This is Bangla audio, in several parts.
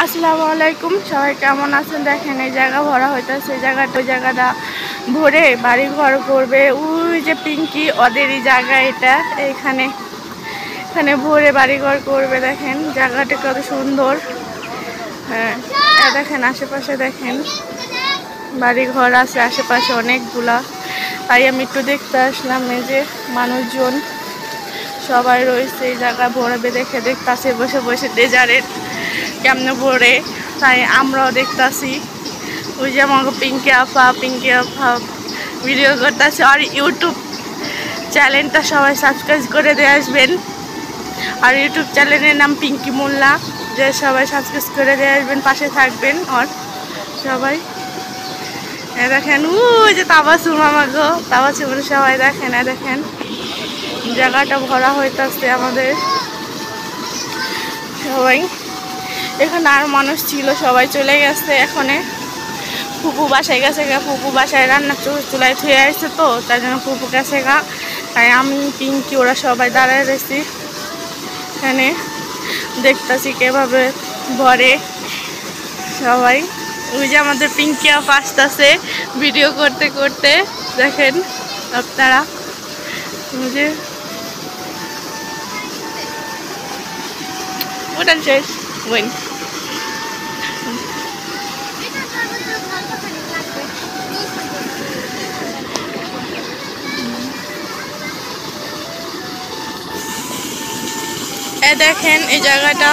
আসসালামু আলাইকুম, সবাই কেমন আছেন? দেখেন এই জায়গা ভরা হইতেছে, ওই জায়গাটা ভরে বাড়ি ঘর করবে। ওই যে পিঙ্কি ওদেরই জায়গা, এটা এখানে ভরে বাড়িঘর করবে। দেখেন জায়গাটা কত সুন্দর। হ্যাঁ দেখেন আশেপাশে দেখেন বাড়ি ঘর আছে আশেপাশে অনেকগুলা। তাই আমি একটু দেখতে আসলাম। এই যে মানুষজন সবাই রয়েছে এই জায়গা ভরবে, দেখতেছে বসে বসে ডেজারের কেমনে ভরে। তাই আমরাও দেখতেছি। ওই যে আমাকে পিঙ্কি আপা ভিডিও করতেছে। আর ইউটিউব চ্যানেলটা সবাই সাবস্ক্রাইব করে দিয়ে আসবেন। আর ইউটিউব চ্যানেলের নাম পিঙ্কি মোল্লা, যে সবাই সাবস্ক্রাইব করে দিয়ে আসবেন, পাশে থাকবেন। আর সবাই দেখেন ওই যে তাবাসুম, আমাকে তাবাসুম সবাই দেখেন। দেখেন জায়গাটা ভরা হইতেছে আমাদের। সবাই এখানে আর মানুষ ছিল, সবাই চলে গেছে। এখানে ফুপু বাসায় গেছে গা, ফুপু বাসায় রান্না চুলায় থুয়ে আসছে, তো তাই জন্য ফুপু গেছে গা। তাই আমি পিঙ্কি ওরা সবাই দাঁড়ায় রয়েছি এখানে, দেখতেছি কিভাবে ভরে সবাই। ওই যে আমাদের পিঙ্কি আপা আসতেছে ভিডিও করতে করতে, দেখেন আপনারা। যে ওটা শেষ বই দেখেন এই জায়গাটা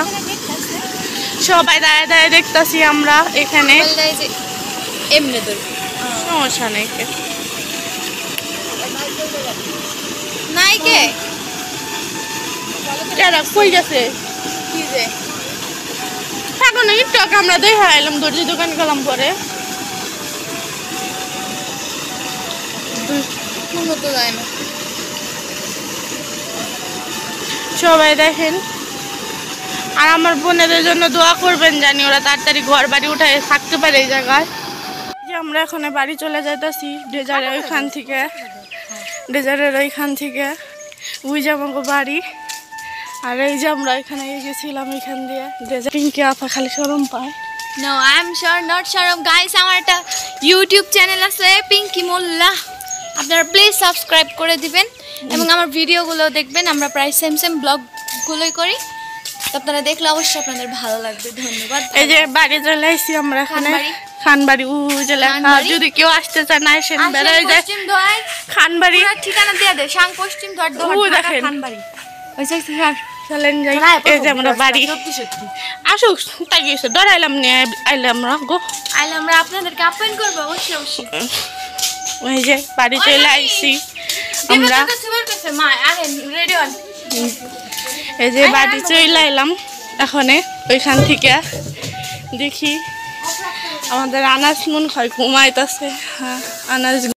সবাই দাঁড়ায় দাঁড়ায় দেখতেছি আমরা এখানে। সমস্যা নেই কই গেছে থাকো না একটু। আমরা দেখা এলাম, দর্জি দোকান গেলাম পরে। সবাই দেখেন। আর আমার বোনেদের জন্য দোয়া করবেন, জানি ওরা তাড়াতাড়ি ঘর বাড়ি উঠায় থাকতে পারে এই জায়গায়। যে আমরা এখন বাড়ি চলে যাইতেছি ডেজারের ওইখান থেকে, ওই যে আমাকে বাড়ি। আর এই যে আমরা এখানে গেছিলাম, এখান দিয়ে পিঙ্কি আপা খালি শরম পায়। No, I'm sure not Sharam. Guys, আমার একটা ইউটিউব চ্যানেল আছে পিঙ্কি মোল্লা, আপনারা প্লিজ সাবস্ক্রাইব করে দিবেন এবং আমার ভিডিওগুলো দেখবেন। আমরা প্রায় সেম ব্লগগুলোই করি, তো আপনারা দেখলে অবশ্যই আপনাদের ভালো লাগবে। ধন্যবাদ। এই যে বাড়ি চলে আসছি আমরা, খানবাড়ি যদি কেউ আসতে চায় না এসে বেড়ায় যায়। খানবাড়ি ঠিকানা দিয়ে দে, সাং পশ্চিম ধর খানবাড়ি। চলেন যাই। এই যে আমরা বাড়ি আসুক, তাই গেছে ডরাইলাম নিয়ে আইলে আমরা আপনাদেরকে আপ্যায়ন করবো অবশ্যই। ওই যে বাড়ি চলে আইছি আমরা। এই যে বাড়ি চলে আইলাম এখন। ওইখান থেকে দেখি আমাদের আনাজ মন হয় ঘুমাইতেছে। হ্যাঁ আনাজ